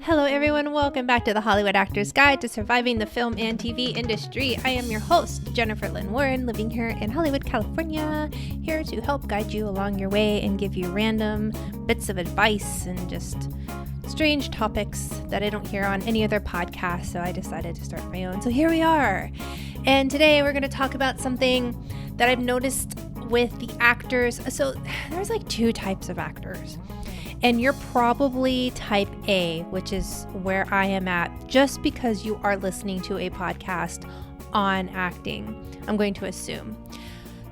Hello everyone, welcome back to the Hollywood Actor's Guide to Surviving the Film and TV Industry. I am your host, Jennifer Lynn Warren, living here in Hollywood, California, here to help guide you along your way and give you random bits of advice and just strange topics that I don't hear on any other podcast, so I decided to start my own. So here we are. And today we're going to talk about something that I've noticed with the actors. So there's like two types of actors. And you're probably type A, which is where I am at, just because you are listening to a podcast on acting, I'm going to assume.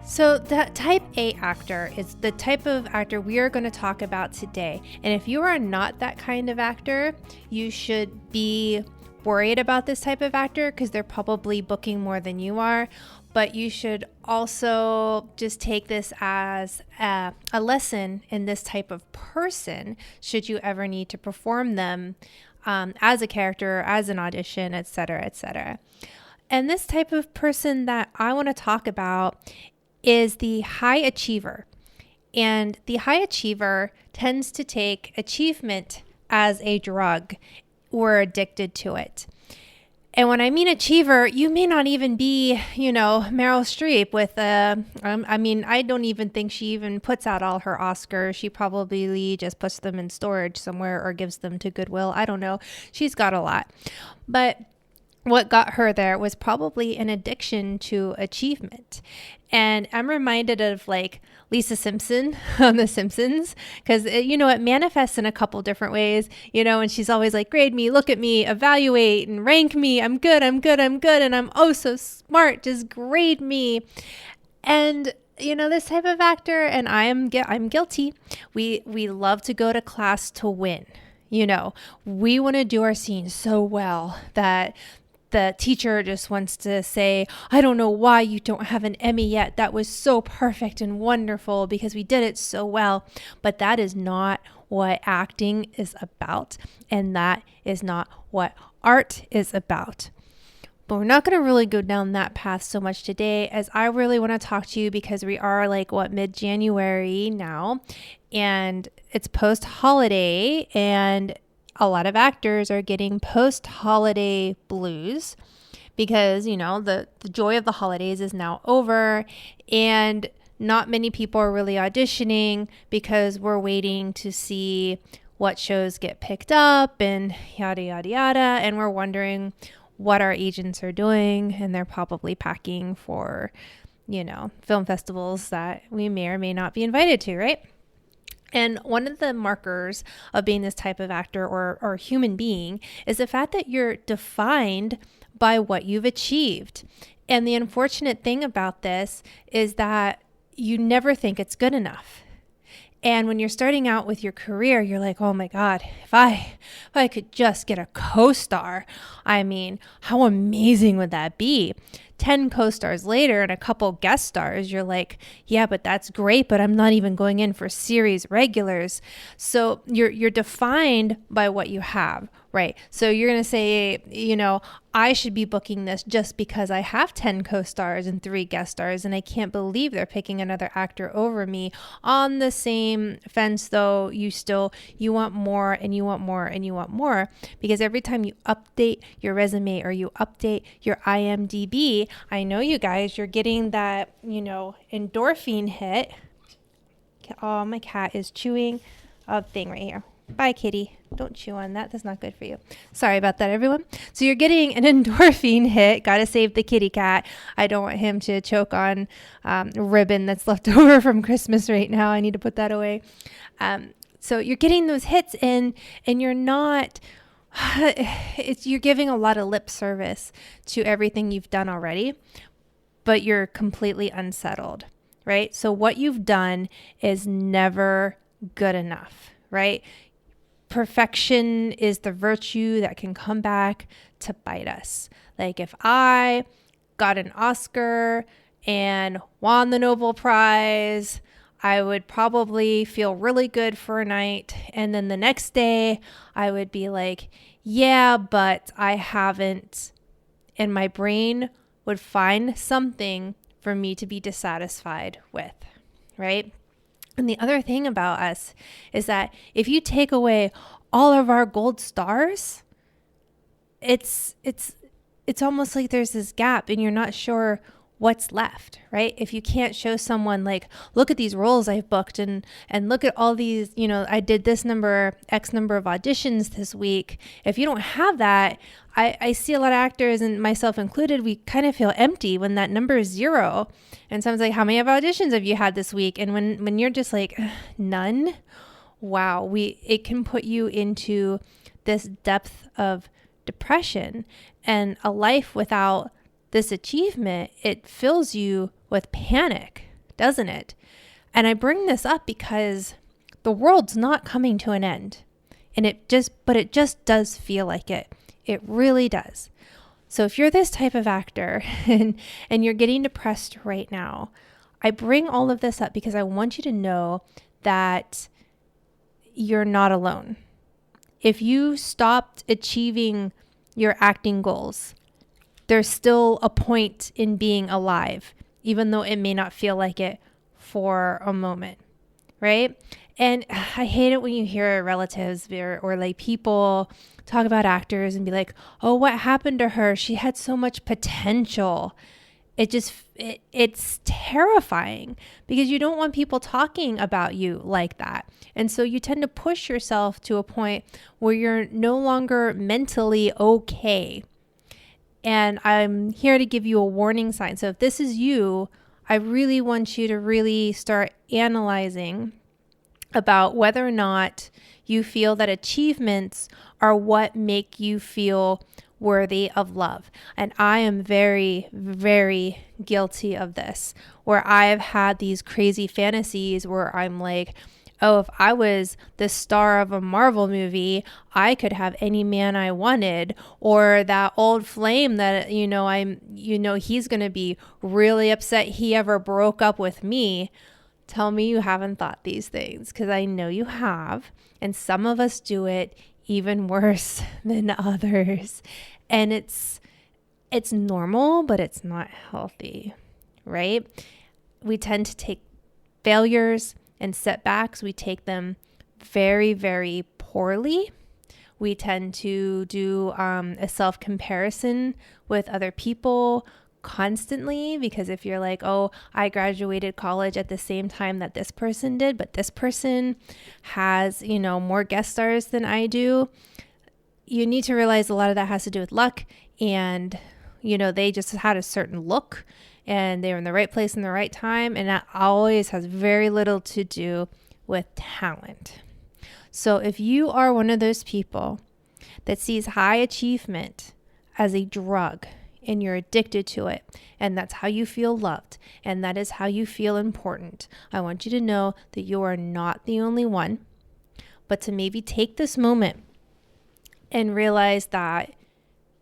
So that type A actor is the type of actor we are going to talk about today. And if you are not that kind of actor, you should be worried about this type of actor because they're probably booking more than you are. But you should also just take this as a lesson in this type of person should you ever need to perform them as a character, as an audition, etc., etc. And this type of person that I want to talk about is the high achiever. And the high achiever tends to take achievement as a drug. We're addicted to it. And when I mean achiever, you may not even be, Meryl Streep with, I don't even think she even puts out all her Oscars. She probably just puts them in storage somewhere or gives them to Goodwill. I don't know. She's got a lot. But what got her there was probably an addiction to achievement. And I'm reminded of like Lisa Simpson on The Simpsons, because, it manifests in a couple different ways, and she's always like, grade me, look at me, evaluate and rank me. I'm good. And I'm oh so smart. Just grade me. And this type of actor, and I'm guilty. We love to go to class to win. We want to do our scene so well that the teacher just wants to say, I don't know why you don't have an Emmy yet. That was so perfect and wonderful because we did it so well. But that is not what acting is about. And that is not what art is about. But we're not going to really go down that path so much today, as I really want to talk to you because we are mid-January now, and it's post-holiday, and a lot of actors are getting post-holiday blues because, the joy of the holidays is now over, and not many people are really auditioning because we're waiting to see what shows get picked up and yada, yada, yada. And we're wondering what our agents are doing, and they're probably packing for, film festivals that we may or may not be invited to, right? And one of the markers of being this type of actor or human being is the fact that you're defined by what you've achieved. And the unfortunate thing about this is that you never think it's good enough. And when you're starting out with your career, you're like, oh my God, if I could just get a co-star, how amazing would that be? 10 co-stars later and a couple guest stars, you're like, yeah, but that's great, but I'm not even going in for series regulars. So you're defined by what you have, right? So you're going to say, I should be booking this just because I have 10 co-stars and 3 guest stars, and I can't believe they're picking another actor over me. On the same fence, though, you want more and you want more and you want more, because every time you update your resume or you update your IMDb, I know you guys, you're getting that, endorphin hit. Oh, my cat is chewing a thing right here. Bye, kitty. Don't chew on that. That's not good for you. Sorry about that, everyone. So you're getting an endorphin hit. Got to save the kitty cat. I don't want him to choke on ribbon that's left over from Christmas right now. I need to put that away. So you're getting those hits, and you're not... you're giving a lot of lip service to everything you've done already, but you're completely unsettled, right? So what you've done is never good enough, right? Perfection is the virtue that can come back to bite us. Like if I got an Oscar and won the Nobel Prize, I would probably feel really good for a night. And then the next day I would be like, yeah, but I haven't. And my brain would find something for me to be dissatisfied with, right? And the other thing about us is that if you take away all of our gold stars, it's almost like there's this gap and you're not sure what's left, right? If you can't show someone like, look at these roles I've booked and look at all these, I did this X number of auditions this week. If you don't have that, I see a lot of actors, and myself included, we kind of feel empty when that number is 0. And someone's like, how many auditions have you had this week? And when you're just like, none, wow, it can put you into this depth of depression, and a life without this achievement, it fills you with panic, doesn't it? And I bring this up because the world's not coming to an end, and it just does feel like it. It really does. So if you're this type of actor and you're getting depressed right now, I bring all of this up because I want you to know that you're not alone. If you stopped achieving your acting goals, there's still a point in being alive, even though it may not feel like it for a moment, right? And I hate it when you hear relatives or like people talk about actors and be like, oh, what happened to her? She had so much potential. It's terrifying because you don't want people talking about you like that. And so you tend to push yourself to a point where you're no longer mentally okay. And I'm here to give you a warning sign. So if this is you, I really want you to really start analyzing about whether or not you feel that achievements are what make you feel worthy of love. And I am very, very guilty of this, where I've had these crazy fantasies where I'm like, oh, if I was the star of a Marvel movie, I could have any man I wanted, or that old flame that, he's going to be really upset he ever broke up with me. Tell me you haven't thought these things, because I know you have. And some of us do it even worse than others. And it's normal, but it's not healthy, right? We tend to take failures and setbacks, we take them very, very poorly. We tend to do a self-comparison with other people constantly, because if you're like, oh, I graduated college at the same time that this person did, but this person has, more guest stars than I do, you need to realize a lot of that has to do with luck, and, they just had a certain look and they were in the right place in the right time. And that always has very little to do with talent. So if you are one of those people that sees high achievement as a drug and you're addicted to it, and that's how you feel loved, and that is how you feel important, I want you to know that you are not the only one, but to maybe take this moment and realize that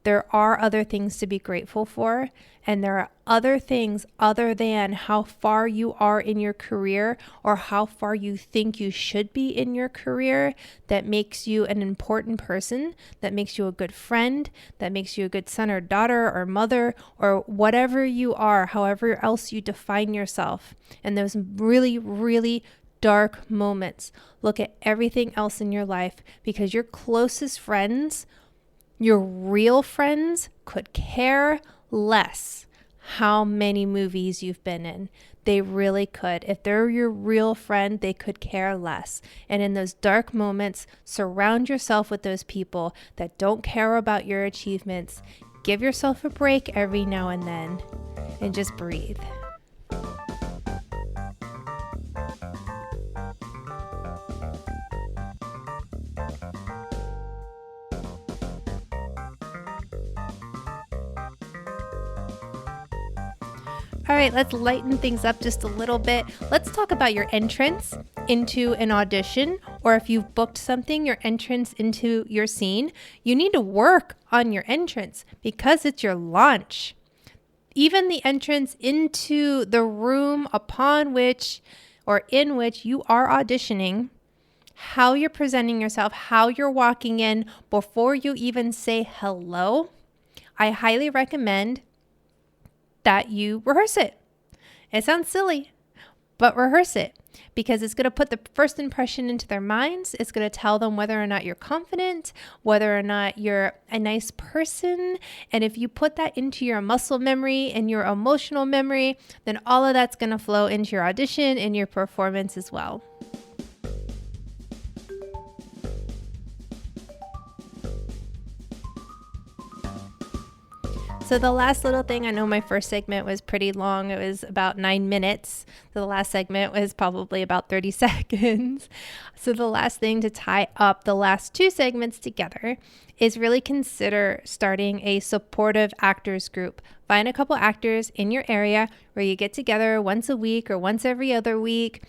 there are other things to be grateful for, and there are other things other than how far you are in your career or how far you think you should be in your career that makes you an important person, that makes you a good friend, that makes you a good son or daughter or mother or whatever you are, however else you define yourself. And those really, really dark moments, look at everything else in your life, because your closest friends, your real friends, could care less how many movies you've been in. They really could. If they're your real friend, they could care less. And in those dark moments, surround yourself with those people that don't care about your achievements. Give yourself a break every now and then and just breathe. All right, let's lighten things up just a little bit. Let's talk about your entrance into an audition, or if you've booked something, your entrance into your scene. You need to work on your entrance because it's your launch. Even the entrance into the room upon which or in which you are auditioning, how you're presenting yourself, how you're walking in before you even say hello, I highly recommend that you rehearse it. It sounds silly, but rehearse it, because it's going to put the first impression into their minds. It's going to tell them whether or not you're confident, whether or not you're a nice person. And if you put that into your muscle memory and your emotional memory, then all of that's going to flow into your audition and your performance as well. So the last little thing, I know my first segment was pretty long. It was about 9 minutes. The last segment was probably about 30 seconds. So the last thing to tie up the last 2 segments together is really consider starting a supportive actors group. Find a couple actors in your area where you get together once a week or once every other week,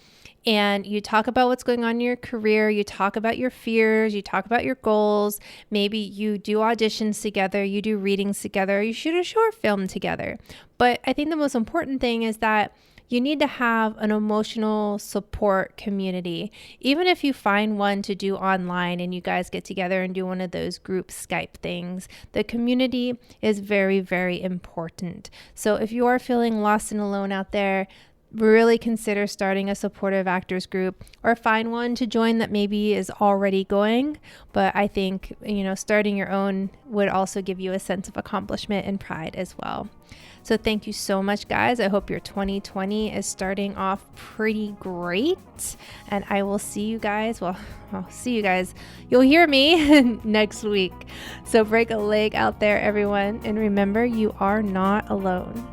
and you talk about what's going on in your career. You talk about your fears. You talk about your goals. Maybe you do auditions together. You do readings together. You shoot a short film together. But I think the most important thing is that you need to have an emotional support community. Even if you find one to do online and you guys get together and do one of those group Skype things, the community is very, very important. So if you are feeling lost and alone out there, really consider starting a supportive actors group, or find one to join that maybe is already going. But I think, starting your own would also give you a sense of accomplishment and pride as well. So thank you so much, guys. I hope your 2020 is starting off pretty great. And I will see you guys. Well, I'll see you guys. You'll hear me next week. So break a leg out there, everyone. And remember, you are not alone.